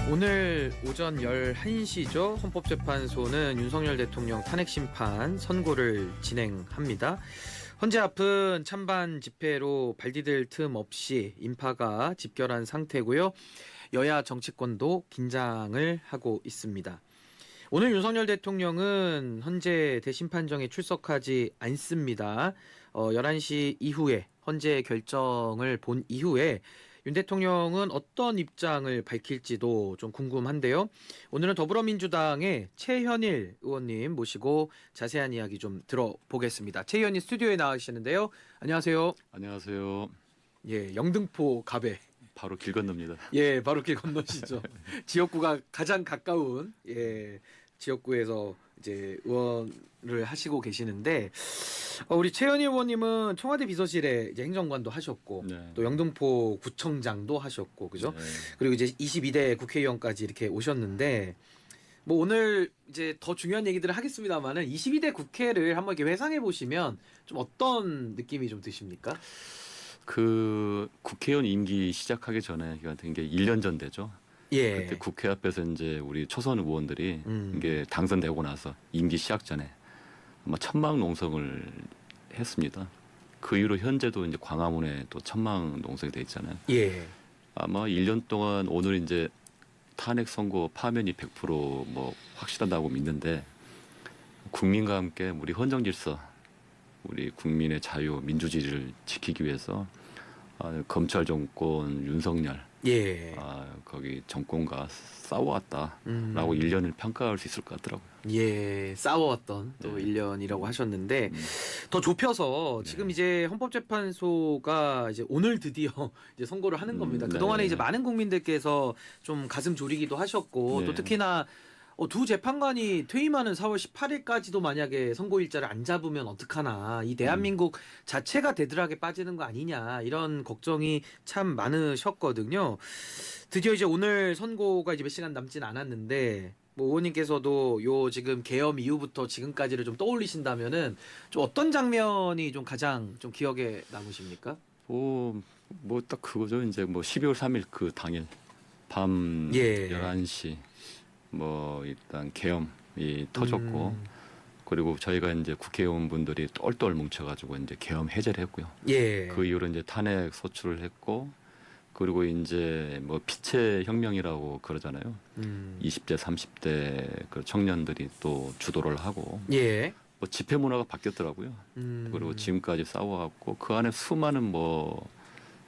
오늘 오전 11시죠. 헌법재판소는 윤석열 대통령 탄핵심판 선고를 진행합니다. 헌재 앞은 찬반 집회로 발디딜 틈 없이 인파가 집결한 상태고요. 여야 정치권도 긴장을 하고 있습니다. 오늘 윤석열 대통령은 헌재 대심판정에 출석하지 않습니다. 11시 이후에 헌재 결정을 본 이후에 윤 대통령은 어떤 입장을 밝힐지도 좀 궁금한데요. 오늘은 더불어민주당의 최현일 의원님 모시고 자세한 이야기 좀 들어보겠습니다. 최 의원님 스튜디오에 나와주시는데요. 안녕하세요. 안녕하세요. 예, 영등포 갑에. 바로 길 건넙니다. 예, 바로 길 건너시죠. 지역구가 가장 가까운 지역구에서 이제 의원을 하시고 계시는데 우리 최현희 의원님은 청와대 비서실에 이제 행정관도 하셨고 네. 또 영등포 구청장도 하셨고 그죠? 네. 그리고 이제 22대 국회의원까지 이렇게 오셨는데 뭐 오늘 이제 더 중요한 얘기들을 하겠습니다만은 22대 국회를 한번 이렇게 회상해 보시면 좀 어떤 느낌이 좀 드십니까? 그 국회의원 임기 시작하기 전에 그러니까 이게 1년 전 되죠. 예. 그때 국회 앞에서 이제 우리 초선 의원들이 이게 당선되고 나서 임기 시작 전에 아마 천막 농성을 했습니다. 그 이후로 현재도 이제 광화문에 또 천막 농성이 돼 있잖아요. 예. 아마 1년 동안 오늘 이제 탄핵 선고 파면이 100% 확실하다고 믿는데 국민과 함께 우리 헌정 질서, 우리 국민의 자유, 민주주의를 지키기 위해서 검찰 정권 윤석열 예. 거기 정권과 싸워왔다라고 1년을 평가할 수 있을 것 같더라고요. 예, 싸워왔던 또 네. 1년이라고 하셨는데 더 좁혀서 지금 이제 헌법재판소가 이제 오늘 드디어 이제 선고를 하는 겁니다. 그동안에 네. 이제 많은 국민들께서 좀 가슴 졸이기도 하셨고 네. 또 특히나 두 재판관이 퇴임하는 4월 18일까지도 만약에 선고일자를 안 잡으면 어떡하나 이 대한민국 자체가 대들하게 빠지는 거 아니냐 이런 걱정이 참 많으셨거든요. 드디어 이제 오늘 선고가 이제 몇 시간 남진 않았는데 뭐 의원님께서도 요 지금 계엄 이후부터 지금까지를 좀 떠올리신다면은 좀 어떤 장면이 좀 가장 좀 기억에 남으십니까? 딱 그거죠. 이제 12월 3일 그 당일 밤 예. 11시 일단 계엄이 터졌고 그리고 저희가 이제 국회의원분들이 똘똘 뭉쳐가지고 이제 계엄 해제를 했고요. 예. 그 이후로 이제 탄핵 소추를 했고 그리고 이제 빛의 혁명이라고 그러잖아요. 20대, 30대 그 청년들이 또 주도를 하고 예. 집회 문화가 바뀌었더라고요. 그리고 지금까지 싸워왔고 그 안에 수많은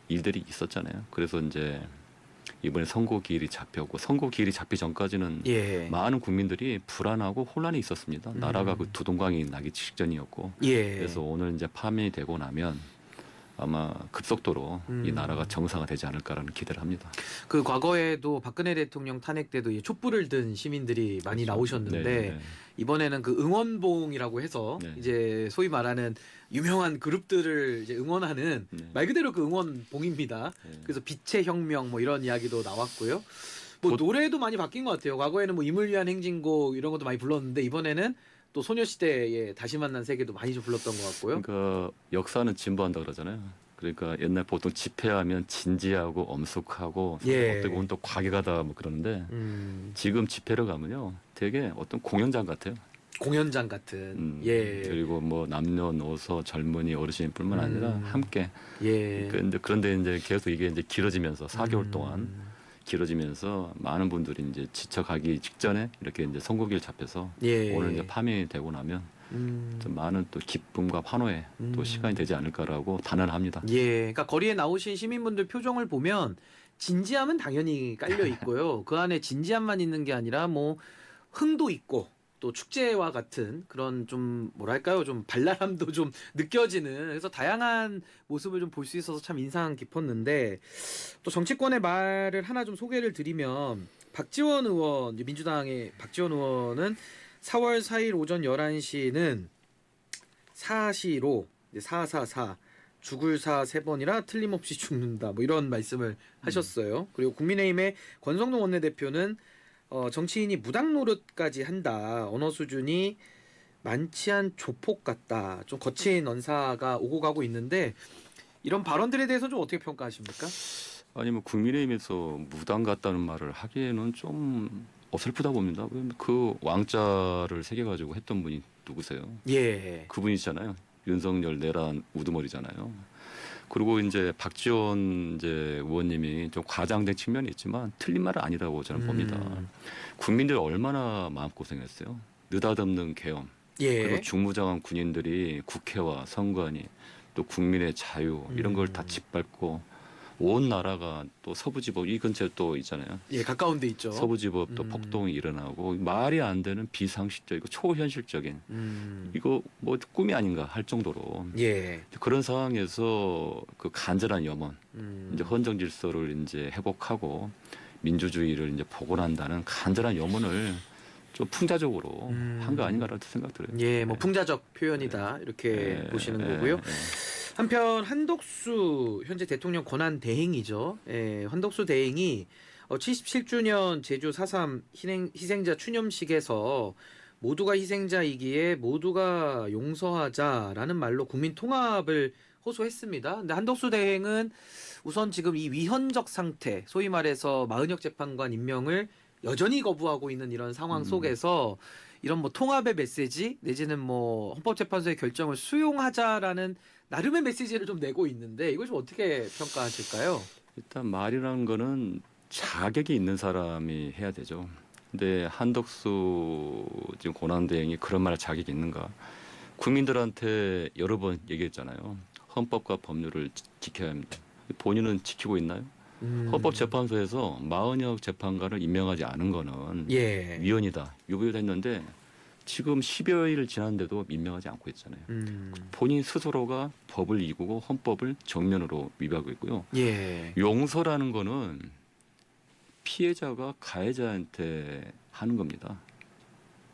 일들이 있었잖아요. 그래서 이제 이번에 선고 기일이 잡혔고 선고 기일이 잡기 전까지는 예. 많은 국민들이 불안하고 혼란이 있었습니다. 나라가 그 두동강이 나기 직전이었고 예. 그래서 오늘 이제 파면이 되고 나면 아마 급속도로 이 나라가 정상화되지 않을까라는 기대를 합니다. 그 과거에도 박근혜 대통령 탄핵 때도 이 촛불을 든 시민들이 많이 그렇죠. 나오셨는데 네. 이번에는 그 응원봉이라고 해서 네. 이제 소위 말하는 유명한 그룹들을 이제 응원하는 네. 말 그대로 그 응원봉입니다. 네. 그래서 빛의 혁명 이런 이야기도 나왔고요. 노래도 많이 바뀐 것 같아요. 과거에는 임을 위한 행진곡 이런 것도 많이 불렀는데 이번에는 또 소녀시대의 다시 만난 세계도 많이 좀 불렀던 것 같고요. 그러니까 역사는 진보한다 그러잖아요. 그러니까 옛날 보통 집회하면 진지하고 엄숙하고 예. 어떻게 보면 또 과격하다 그러는데 지금 집회를 가면요 되게 어떤 공연장 같아요. 공연장 같은. 예. 그리고 남녀노소 젊은이 어르신뿐만 아니라 함께. 예. 그런데 이제 계속 이게 이제 길어지면서 4개월 동안 길어지면서 많은 분들이 이제 지쳐가기 직전에 이렇게 이제 선고기를 잡혀서 예. 오늘 이제 파면이 되고 나면 좀 많은 또 기쁨과 환호의 또 시간이 되지 않을까라고 단언합니다. 예. 그러니까 거리에 나오신 시민분들 표정을 보면 진지함은 당연히 깔려 있고요. 그 안에 진지함만 있는 게 아니라 흥도 있고 또 축제와 같은 그런 좀 뭐랄까요 좀 발랄함도 좀 느껴지는 그래서 다양한 모습을 좀 볼 수 있어서 참 인상 깊었는데 또 정치권의 말을 하나 좀 소개를 드리면 박지원 의원 민주당의 박지원 의원은 4월 4일 오전 11시는 사시로 444 죽을 사 3번이라 틀림없이 죽는다 이런 말씀을 하셨어요. 그리고 국민의힘의 권성동 원내대표는 정치인이 무당 노릇까지 한다. 언어 수준이 많지 않은 조폭 같다. 좀 거친 언사가 오고 가고 있는데 이런 발언들에 대해서 좀 어떻게 평가하십니까? 아니면 국민의힘에서 무당 같다는 말을 하기에는 좀 어설프다 봅니다. 왜냐면 그 왕자를 새겨가지고 했던 분이 누구세요? 예. 그분이잖아요. 윤석열 내란 우두머리잖아요. 그리고 이제 박지원 이제 의원님이 좀 과장된 측면이 있지만 틀린 말은 아니라고 저는 봅니다. 국민들 얼마나 마음고생했어요. 느닷없는 계엄. 예. 그리고 중무장한 군인들이 국회와 선관위 또 국민의 자유 이런 걸 다 짓밟고 온 나라가 또 서부지법 이 근처에 또 있잖아요. 예, 가까운 데 있죠. 서부지법 또 폭동이 일어나고 말이 안 되는 비상식적이고 초현실적인 이거 뭐 꿈이 아닌가 할 정도로 예. 그런 상황에서 그 간절한 염원 이제 음. 헌정 질서를 이제 회복하고 민주주의를 이제 복원한다는 간절한 염원을 좀 풍자적으로 한 거 아닌가라는 생각 들어요. 예, 뭐 풍자적 표현이다 이렇게 예, 보시는 예, 거고요. 예. 한편 한덕수 현재 대통령 권한 대행이죠. 예, 한덕수 대행이 77주년 제주 4.3 희생자 추념식에서 모두가 희생자이기에 모두가 용서하자라는 말로 국민 통합을 호소했습니다. 근데 한덕수 대행은 우선 지금 이 위헌적 상태, 소위 말해서 마은혁 재판관 임명을 여전히 거부하고 있는 이런 상황 속에서 이런 뭐 통합의 메시지 내지는 뭐 헌법재판소의 결정을 수용하자라는 나름의 메시지를 좀 내고 있는데 이걸 좀 어떻게 평가하실까요? 일단 말이라는 거는 자격이 있는 사람이 해야 되죠. 근데 한덕수 지금 권한대행이 그런 말할 자격이 있는가? 국민들한테 여러 번 얘기했잖아요. 헌법과 법률을 지켜야 합니다. 본인은 지키고 있나요? 헌법재판소에서 마은혁 재판관을 임명하지 않은 거는 예. 위헌이다. 유보를 했는데 지금 10여일 지났는데도 임명하지 않고 있잖아요. 본인 스스로가 법을 이기고 헌법을 정면으로 위배하고 있고요. 예. 용서라는 거는 피해자가 가해자한테 하는 겁니다.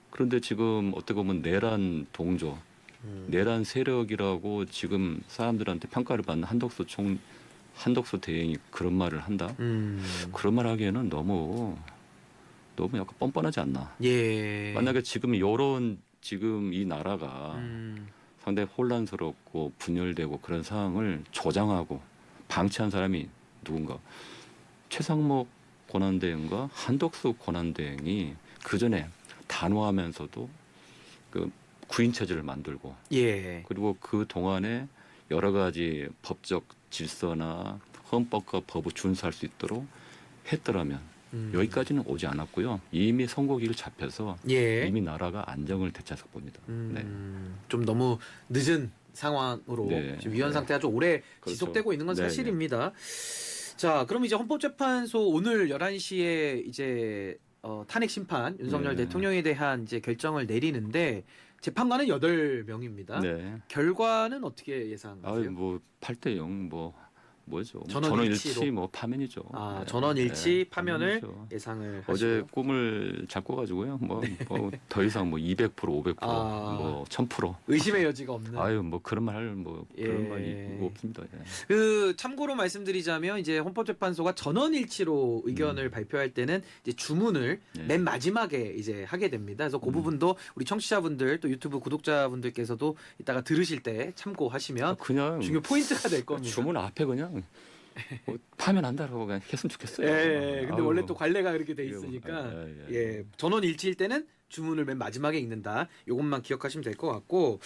그런데 지금 어떻게 보면 내란 동조, 내란 세력이라고 지금 사람들한테 평가를 받는 한덕수 대행이 그런 말을 한다? 그런 말 하기에는 너무 약간 뻔뻔하지 않나? 예. 만약에 지금 지금 이 나라가 상당히 혼란스럽고 분열되고 그런 상황을 조장하고 방치한 사람이 누군가? 최상목 권한대행과 한덕수 권한대행이 그 전에 단호하면서도 그 구인 체제를 만들고 예. 그리고 그 동안에 여러 가지 법적 질서나 헌법과 법을 준수할 수 있도록 했더라면 여기까지는 오지 않았고요. 이미 선고기를 잡혀서 예. 이미 나라가 안정을 되찾았을 겁니다. 네. 좀 너무 늦은 상황으로 네. 지금 위헌 네. 상태가 좀 오래 그렇죠. 지속되고 있는 건 네, 사실입니다. 자, 그럼 이제 헌법재판소 오늘 11시에 이제 탄핵 심판 윤석열 네. 대통령에 대한 이제 결정을 내리는데 재판관은 8명입니다. 네. 결과는 어떻게 예상하세요? 아유 뭐 8대 0 뭐죠? 전원일치로. 전원일치 파면이죠. 아, 네. 전원일치 네, 파면을 파면이죠. 예상을 어제 하시고요. 꿈을 잘 꿔가지고요. 뭐 더 이상 뭐 200%, 500%, 아. 뭐 1000%. 의심의 여지가 없는. 아유 뭐 그런 말 할 뭐 그런 예. 말이 없습니다. 예. 그 참고로 말씀드리자면 이제 헌법재판소가 전원일치로 의견을 발표할 때는 이제 주문을 네. 맨 마지막에 이제 하게 됩니다. 그래서 그 부분도 우리 청취자분들 또 유튜브 구독자분들께서도 이따가 들으실 때 참고하시면 그냥 중요 포인트가 될 겁니다. 주문 앞에 그냥 뭐 파면한다라고 그냥 했으면 좋겠어요. 예, 근데 아유. 원래 또 관례가 그렇게 돼 이거, 있으니까 예. 예, 전원일치일 때는 주문을 맨 마지막에 읽는다. 이것만 기억하시면 될 것 같고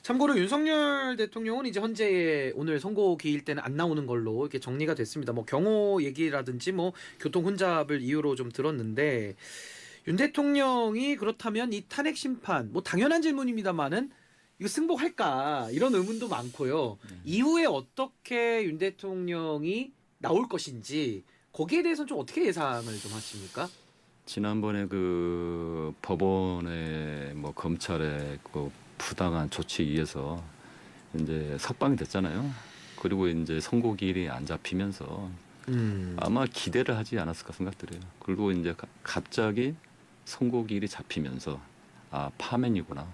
참고로 윤석열 대통령은 이제 현재 오늘 선고기일 때는 안 나오는 걸로 이렇게 정리가 됐습니다. 뭐 경호 얘기라든지 뭐 교통 혼잡을 이유로 좀 들었는데 윤 대통령이 그렇다면 이 탄핵 심판 뭐 당연한 질문입니다만은 이거 승복할까 이런 의문도 많고요. 이후에 어떻게 윤 대통령이 나올 것인지 거기에 대해서는 좀 어떻게 예상을 좀 하십니까? 지난번에 그 법원의 뭐 검찰의 그 부당한 조치에 의해서 이제 석방이 됐잖아요. 그리고 이제 선고기일이 안 잡히면서 아마 기대를 하지 않았을까 생각들어요. 그리고 이제 갑자기 선고기일이 잡히면서 아 파면이구나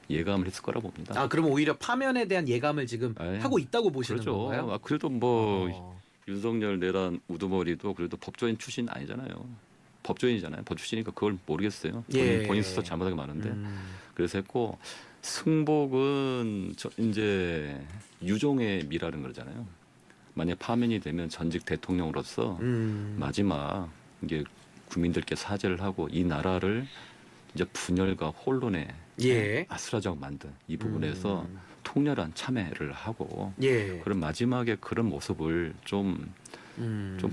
예감을 했을 거라 봅니다. 아, 그럼 오히려 파면에 대한 예감을 지금 에이, 하고 있다고 보시는 그렇죠. 건가요? 아, 그래도 뭐 윤석열 내란 우두머리도 그래도 법조인 출신 아니잖아요. 법조인이잖아요. 법조인이니까 그걸 모르겠어요. 본인 스스로 잘못하게 많은데 그래서 했고 승복은 이제 유종의 미라는 거잖아요. 만약 파면이 되면 전직 대통령으로서 마지막 이게 국민들께 사죄를 하고 이 나라를 이제 분열과 혼론에 예. 아수라장 만든 이 부분에서 통렬한 참회를 하고 예. 그런 마지막에 그런 모습을 좀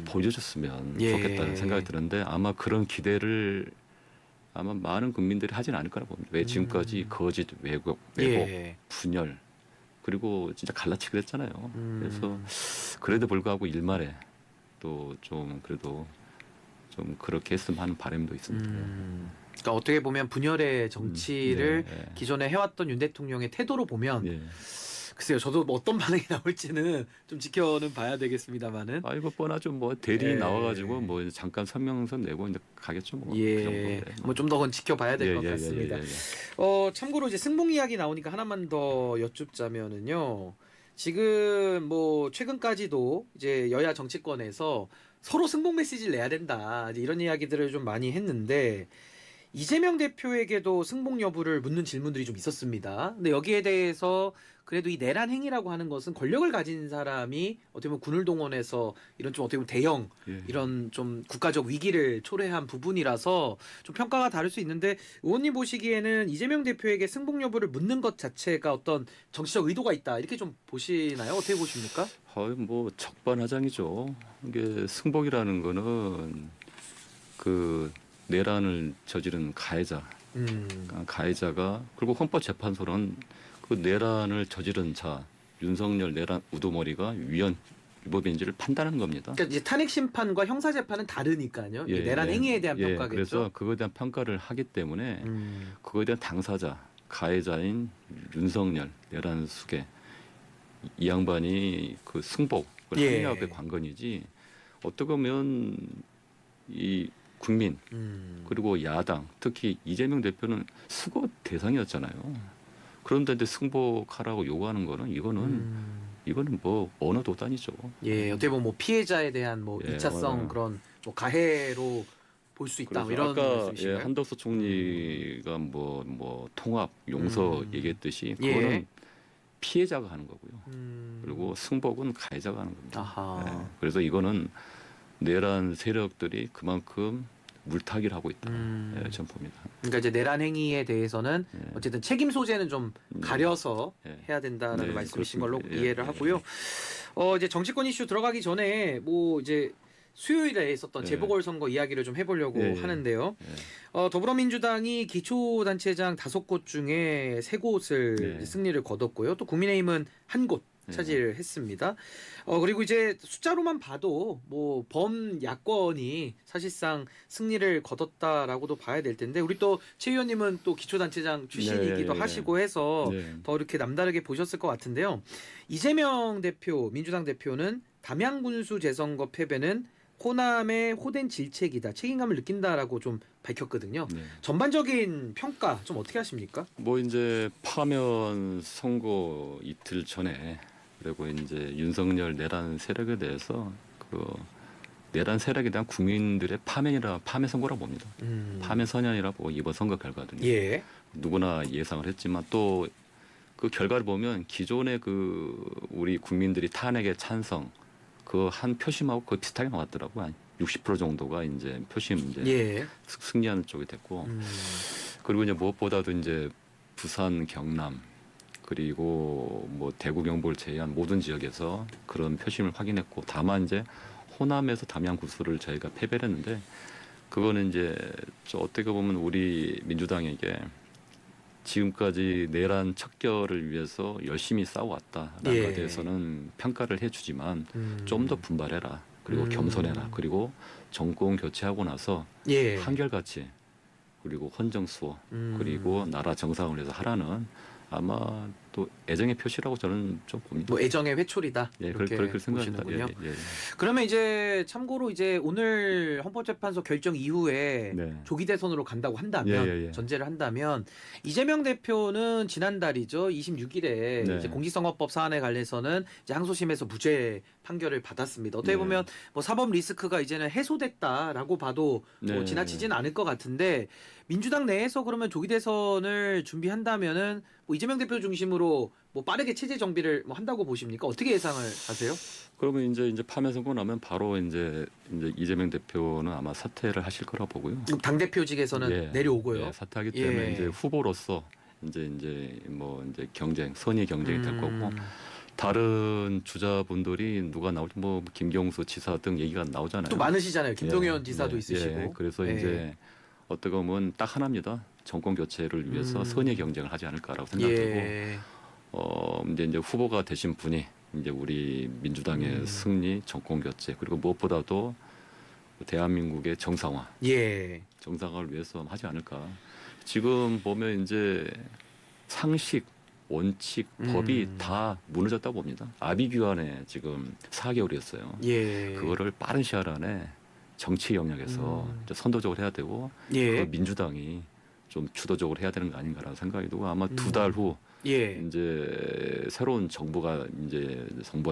보여줬으면 예. 좋겠다는 생각이 드는데 아마 그런 기대를 아마 많은 국민들이 하진 않을 거라고 봅니다. 왜 지금까지 거짓, 왜곡, 예. 분열 그리고 진짜 갈라치기도 했잖아요. 그래서 그래도 불구하고 일말에 또 좀 그래도 좀 그렇게 했으면 하는 바람도 있습니다. 그러니까 어떻게 보면 분열의 정치를 네, 네. 기존에 해왔던 윤 대통령의 태도로 보면 예. 글쎄요, 저도 뭐 어떤 반응이 나올지는 좀 지켜는 봐야 되겠습니다만은. 아 이거 뻔하죠. 뭐 대리 예. 나와가지고 뭐 잠깐 설명서 내고 이제 가겠죠. 뭐. 그 예, 정도인데. 뭐 좀 더 그건 지켜봐야 될 것 같습니다. 참고로 이제 승복 이야기 나오니까 하나만 더 여쭙자면은요. 지금 뭐 최근까지도 이제 여야 정치권에서 서로 승복 메시지를 내야 된다 이제 이런 이야기들을 좀 많이 했는데 이재명 대표에게도 승복 여부를 묻는 질문들이 좀 있었습니다. 근데 여기에 대해서 그래도 이 내란 행위라고 하는 것은 권력을 가진 사람이 어떻게 보면 군을 동원해서 이런 좀 어떻게 보면 대형 예. 이런 좀 국가적 위기를 초래한 부분이라서 좀 평가가 다를 수 있는데 의원님 보시기에는 이재명 대표에게 승복 여부를 묻는 것 자체가 어떤 정치적 의도가 있다 이렇게 좀 보시나요? 어떻게 보십니까? 뭐 적반하장이죠. 이게 승복이라는 거는 그 내란을 저지른 가해자가 그리고 헌법재판소는 그 내란을 저지른 자 윤석열 내란 우두머리가 위헌 위법인지를 판단하는 겁니다. 그러니까 이제 탄핵 심판과 형사 재판은 다르니까요. 이 내란 행위에 대한 평가겠죠. 그래서 그거에 대한 평가를 하기 때문에 그거에 대한 당사자 가해자인 윤석열 내란 수괴 이 양반이 그 승복을 하느냐의 관건이지 어떻게 보면 이 국민 그리고 야당 특히 이재명 대표는 수거 대상이었잖아요. 그런데 이제 승복하라고 요구하는 거는 이거는 뭐 언어 도단이죠. 예, 어떻게 보면 뭐 피해자에 대한 뭐 예, 2차성 맞아요. 그런 뭐 가해로 볼 수 있다 뭐 그래서 이런 아까 말씀이신가요? 한덕수 총리가 뭐 통합 용서 얘기했듯이 예. 그거는 피해자가 하는 거고요. 음. 그리고 승복은 가해자가 하는 겁니다. 아하. 예, 그래서 이거는 내란 세력들이 그만큼 물타기를 하고 있다. 예, 저는 봅니다. 그러니까 이제 내란 행위에 대해서는 예. 어쨌든 책임 소재는 좀 가려서 예. 해야 된다는 네, 말씀이신 그렇습니다. 걸로 예, 이해를 예, 하고요. 이제 정치권 이슈 들어가기 전에 뭐 이제 수요일에 있었던 예. 재보궐선거 이야기를 좀 해보려고 예, 예. 하는데요. 예. 더불어민주당이 기초단체장 5곳 중에 3곳을 네. 승리를 거뒀고요. 또 국민의힘은 1곳 차지를 했습니다. 그리고 이제 숫자로만 봐도 뭐 범야권이 사실상 승리를 거뒀다라고도 봐야 될 텐데 우리 또 최 의원님은 또 기초단체장 출신이기도 네, 하시고 해서 네. 더 이렇게 남다르게 보셨을 것 같은데요. 이재명 대표, 민주당 대표는 담양군수 재선거 패배는 호남의 호된 질책이다, 책임감을 느낀다라고 좀 밝혔거든요. 네. 전반적인 평가 좀 어떻게 하십니까? 뭐 이제 파면 선거 이틀 전에 그리고 이제 윤석열 내란 세력에 대해서 그 내란 세력에 대한 국민들의 파면 선거라고 봅니다. 파면 선언이라 보고 이번 선거 결과들이 예. 누구나 예상을 했지만 또 그 결과를 보면 기존의 그 우리 국민들이 탄핵에 찬성 그 한 표심하고 거의 비슷하게 나왔더라고요. 한 60% 정도가 이제 표심 이제 예. 승리하는 쪽이 됐고 그리고 이제 무엇보다도 이제 부산, 경남 그리고 뭐 대구, 경북을 제외한 모든 지역에서 그런 표심을 확인했고 다만 이제 호남에서 담양 구수를 저희가 패배를 했는데 그거는 이제 어떻게 보면 우리 민주당에게 지금까지 내란 척결을 위해서 열심히 싸워왔다라는 예. 것에 대해서는 평가를 해주지만 좀 더 분발해라 그리고 겸손해라 그리고 정권 교체하고 나서 예. 한결같이 그리고 헌정수호 그리고 나라 정상을 위해서 하라는 아마 또 애정의 표시라고 저는 좀 봅니다. 뭐 애정의 회초리다. 예, 이렇게 그렇게 생각합니다. 보시는군요. 예, 예. 그러면 이제 참고로 이제 오늘 헌법재판소 결정 이후에 네. 조기 대선으로 간다고 한다면 예, 예, 예. 전제를 한다면 이재명 대표는 지난달이죠 26일에 네. 이제 공직선거법 사안에 관해서는 이제 항소심에서 무죄 판결을 받았습니다. 어떻게 네. 보면 뭐 사법 리스크가 이제는 해소됐다라고 봐도 뭐 네. 지나치지는 않을 것 같은데 민주당 내에서 그러면 조기 대선을 준비한다면은 뭐 이재명 대표 중심으로 기간으로 뭐 빠르게 체제 정비를 뭐 한다고 보십니까? 어떻게 예상을 하세요? 그러면 이제 파면 선고 나면 바로 이제 이재명 대표는 아마 사퇴를 하실 거라고 보고요. 당 대표직에서는 내려오고요. 예, 사퇴하기 때문에 예. 이제 후보로서 이제 경쟁, 선의 경쟁이 될 거고 다른 주자분들이 누가 나올지 뭐 김경수 지사 등 얘기가 나오잖아요. 또 많으시잖아요. 김동연 예, 지사도 예, 있으시고. 예. 그래서 예. 이제 어떻게 보면 딱 하나입니다. 정권 교체를 위해서 선의 경쟁을 하지 않을까라고 생각되고 예. 이제 후보가 되신 분이 이제 우리 민주당의 승리, 정권 교체 그리고 무엇보다도 대한민국의 정상화, 예. 정상화를 위해서 하지 않을까. 지금 보면 이제 상식, 원칙, 법이 다 무너졌다고 봅니다. 아비규환에 지금 4개월이었어요. 예. 그거를 빠른 시일 안에 정치 영역에서 이제 선도적으로 해야 되고 예. 그 민주당이 좀 주도적으로 해야 되는 거 아닌가라는 생각이 들고 아마 2달 후 예. 이제 새로운 정부가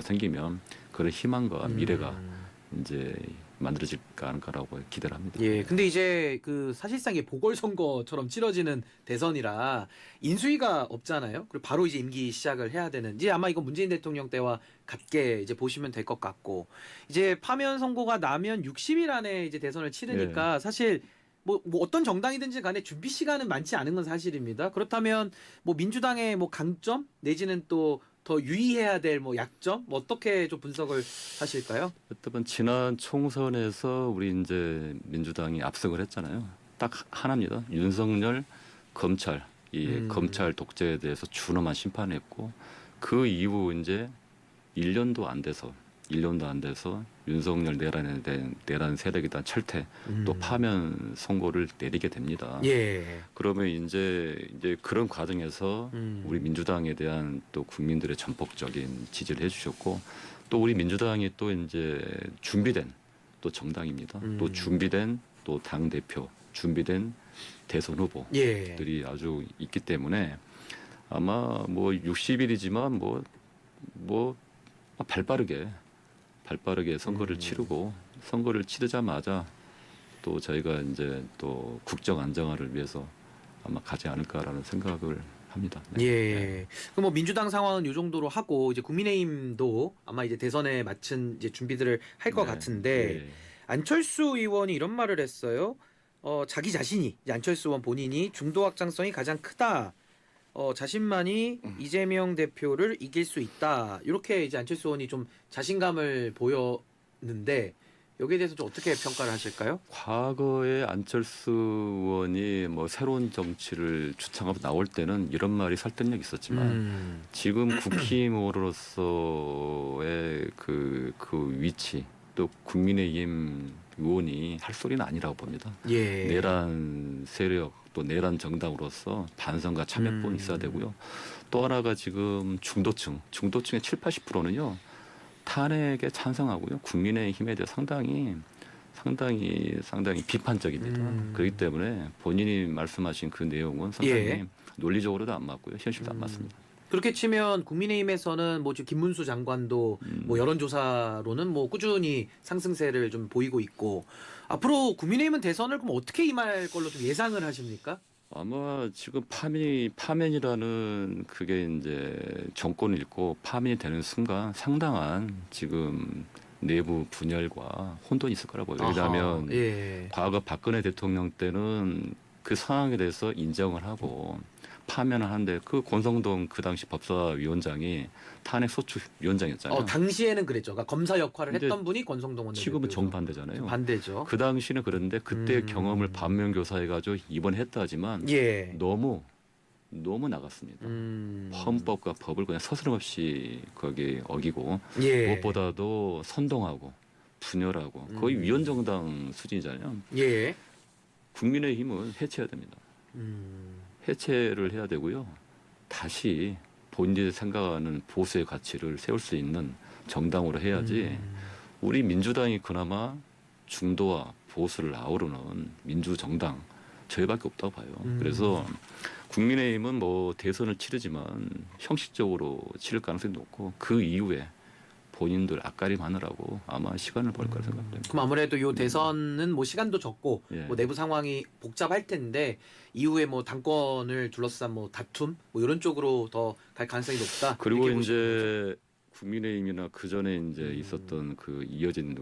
생기면 그런 희망과 미래가 이제 만들어질까 않을까라고 기대를 합니다. 예. 근데 이제 그 사실상 이게 보궐선거처럼 치러지는 대선이라 인수위가 없잖아요. 그리고 바로 이제 임기 시작을 해야 되는. 이제 아마 이거 문재인 대통령 때와 같게 이제 보시면 될 것 같고 이제 파면 선고가 나면 60일 안에 이제 대선을 치르니까 사실 뭐 어떤 정당이든지 간에 준비 시간은 많지 않은 건 사실입니다. 그렇다면 뭐 민주당의 뭐 강점 내지는 또 더 유의해야 될 뭐 약점 뭐 어떻게 좀 분석을 하실까요? 여튼 지난 총선에서 우리 이제 민주당이 압승을 했잖아요. 딱 하나입니다. 윤석열 검찰 검찰 독재에 대해서 준엄한 심판했고 그 이후 이제 1년도 안 돼서 윤석열 내란 세력에 대한 철퇴 또 파면 선고를 내리게 됩니다. 예. 그러면 이제 그런 과정에서 우리 민주당에 대한 또 국민들의 전폭적인 지지를 해주셨고 또 우리 민주당이 또 이제 준비된 또 정당입니다. 또 준비된 또 당 대표, 준비된 대선 후보들이 아주 있기 때문에 아마 뭐 60일이지만 뭐 발빠르게 선거를 치르고 선거를 치르자마자 또 저희가 이제 또 국정 안정화를 위해서 아마 가지 않을까라는 생각을 합니다. 네. 예. 그럼 뭐 민주당 상황은 이 정도로 하고 이제 국민의힘도 아마 이제 대선에 맞춘 이제 준비들을 할 것 같은데 안철수 의원이 이런 말을 했어요. 자기 자신이 이제 안철수 의원 본인이 중도 확장성이 가장 크다. 자신만이 이재명 대표를 이길 수 있다. 이렇게 이제 안철수 의원이 좀 자신감을 보였는데 여기에 대해서 좀 어떻게 평가를 하실까요? 과거에 안철수 의원이 뭐 새로운 정치를 주창하고 나올 때는 이런 말이 설득력이 있었지만 지금 국힘으로서의 그 위치 또 국민의힘 의원이 할 소리는 아니라고 봅니다. 예. 내란 세력 또 내란 정당으로서 반성과 참여뿐 있어야 되고요. 또 하나가 지금 중도층의 70-80%는요. 탄핵에 찬성하고요. 국민의힘에 대해 상당히 비판적입니다. 그렇기 때문에 본인이 말씀하신 그 내용은 상당히 논리적으로도 안 맞고요. 현실도 안 맞습니다. 그렇게 치면 국민의힘에서는 뭐 지금 김문수 장관도 뭐 여론조사로는 뭐 꾸준히 상승세를 좀 보이고 있고 앞으로 국민의힘은 대선을 그럼 어떻게 임할 걸로 좀 예상을 하십니까? 아마 지금 파면이라는 그게 이제 정권을 잃고 파면이 되는 순간 상당한 지금 내부 분열과 혼돈이 있을 거라고 보여요. 왜냐하면 과거 박근혜 대통령 때는 그 상황에 대해서 인정을 하고 파면을 하는데 그 권성동 그 당시 법사위원장이 탄핵 소추 위원장이었잖아요. 당시에는 그랬죠. 그러니까 검사 역할을 했던 분이 권성동 원내대표. 지금은 정반대잖아요. 반대죠. 그 당시는 그런데 그때 경험을 반면교사해가지고 이번에 했다 하지만 너무 나갔습니다. 헌법과 법을 그냥 서스럼없이 거기 어기고 무엇보다도 선동하고 분열하고 거의 위원정당 수준이잖아요. 국민의힘은 해체해야 됩니다. 해체를 해야 되고요. 다시 본인이 생각하는 보수의 가치를 세울 수 있는 정당으로 해야지 우리 민주당이 그나마 중도와 보수를 아우르는 민주정당 저희밖에 없다고 봐요. 그래서 국민의힘은 뭐 대선을 치르지만 형식적으로 치를 가능성이 높고 그 이후에 본인들 앞가림하느라고 아마 시간을 벌 거라 생각됩니다. 그럼 아무래도 요 대선은 뭐 시간도 적고 예. 뭐 내부 상황이 복잡할 텐데 이후에 뭐 당권을 둘러싼 뭐 다툼 뭐 이런 쪽으로 더 갈 가능성이 높다. 그리고 이렇게 보시는 이제 국민의힘이나 그 전에 이제 있었던 그 이어진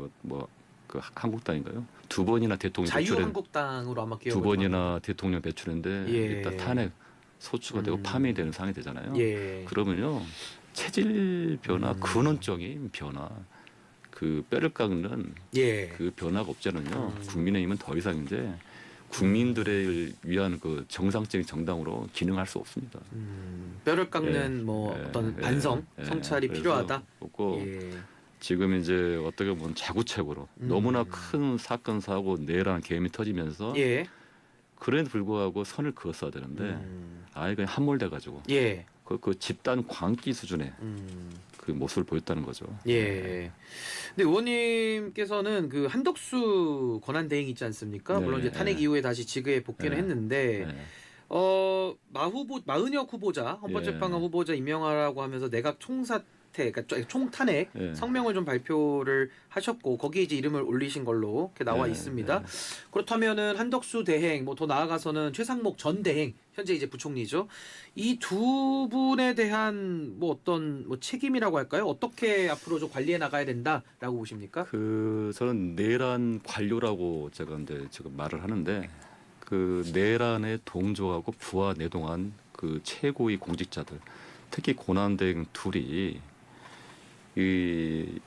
그 한국당인가요? 두 번이나 대통령 배출한 자유한국당으로 아마 두 기억을 번이나 대통령 배출했는데 예. 일단 탄핵 소추가 되고 파면이 되는 상황이 되잖아요. 예. 그러면요 체질 변화, 음. 근원적인 변화, 그 뼈를 깎는 예. 그 변화가 없잖아요. 국민의힘은 더 이상 이제 국민들을 위한 그 정상적인 정당으로 기능할 수 없습니다. 뼈를 깎는 뭐 어떤 반성, 성찰이 필요하다. 없고 예. 지금 이제 어떻게 보면 자구책으로 너무나 큰 사건 사고 내란 계엄이 터지면서 예. 그래도 불구하고 선을 그었어야 되는데 아예 그냥 함몰돼 가지고 예. 그 집단 광기 수준의 그 모습을 보였다는 거죠. 예. 근데 의원님께서는 그 한덕수 권한대행 있지 않습니까? 네, 물론 이제 탄핵 네. 이후에 다시 직위에 복귀를 네. 했는데 네. 마은혁 후보자 헌법재판관 예. 후보자 임명하라고 하면서 내각 그러니까 총탄핵 예. 성명을 좀 발표를 하셨고 거기에 이제 이름을 올리신 걸로 이렇게 나와 예. 있습니다. 예. 그렇다면은 한덕수 대행 뭐 더 나아가서는 최상목 전 대행 현재 이제 부총리죠. 이 두 분에 대한 뭐 어떤 뭐 책임이라고 할까요? 어떻게 앞으로 좀 관리해 나가야 된다라고 보십니까? 그 저는 내란 관료라고 제가 이제 지금 말을 하는데 그 내란에 동조하고 부하 내동한 그 최고위 공직자들, 특히 고난대행 둘이 이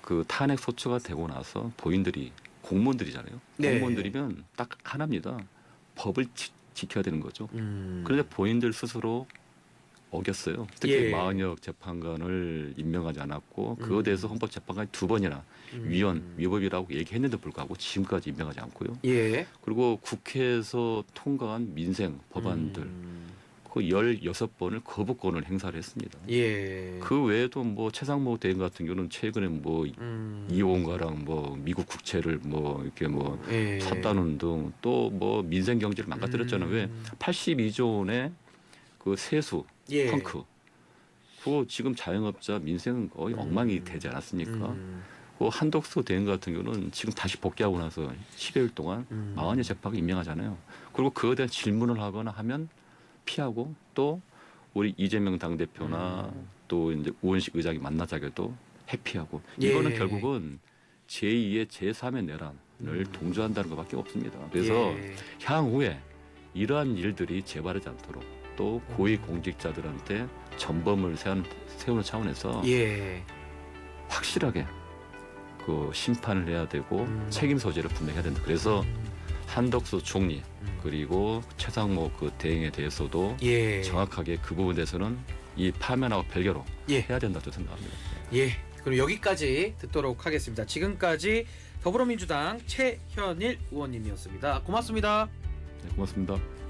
그 탄핵 소추가 되고 나서 본인들이 공무원들이잖아요. 네. 공무원들이면 딱 하나입니다. 법을 지켜야 되는 거죠. 음. 그런데 본인들 스스로 어겼어요. 특히 예. 마은혁 재판관을 임명하지 않았고 그거에 대해서 헌법재판관이 두 번이나 위법이라고 얘기했는데 불구하고 지금까지 임명하지 않고요. 예. 그리고 국회에서 통과한 민생 법안들 그 16번을 거부권을 행사를 했습니다. 예. 그 외에도 뭐 최상목 대행 같은 경우는 최근에 뭐 이원가랑 뭐 미국 국채를 뭐 이렇게 뭐 예. 샀다는 등 또 뭐 민생 경제를 망가뜨렸잖아요. 왜 82조 원의 그 세수 예. 펑크 그거 지금 자영업자 민생은 거의 엉망이 되지 않았습니까? 그 한덕수 대행 같은 경우는 지금 다시 복귀하고 나서 10여일 동안 40여 재판을 임명하잖아요. 그리고 그에 대한 질문을 하거나 하면 피하고 또 우리 이재명 당대표나 또 이제 우원식 의장이 만나자고 해도 회피하고 이거는 예. 결국은 제2의 제3의 내란을 동조한다는 것밖에 없습니다. 그래서 예. 향후에 이러한 일들이 재발하지 않도록 또 고위 공직자들한테 전범을 세우는 차원에서 예. 확실하게 그 심판을 해야 되고 책임 소재를 분명해야 된다. 그래서 한덕수 총리 그리고 최상목 그 대행에 대해서도 예. 정확하게 그 부분에 대해서는 이 파면하고 별개로 예. 해야 된다고 생각합니다. 예. 그럼 여기까지 듣도록 하겠습니다. 지금까지 더불어민주당 최현일 의원님이었습니다. 고맙습니다. 네, 고맙습니다.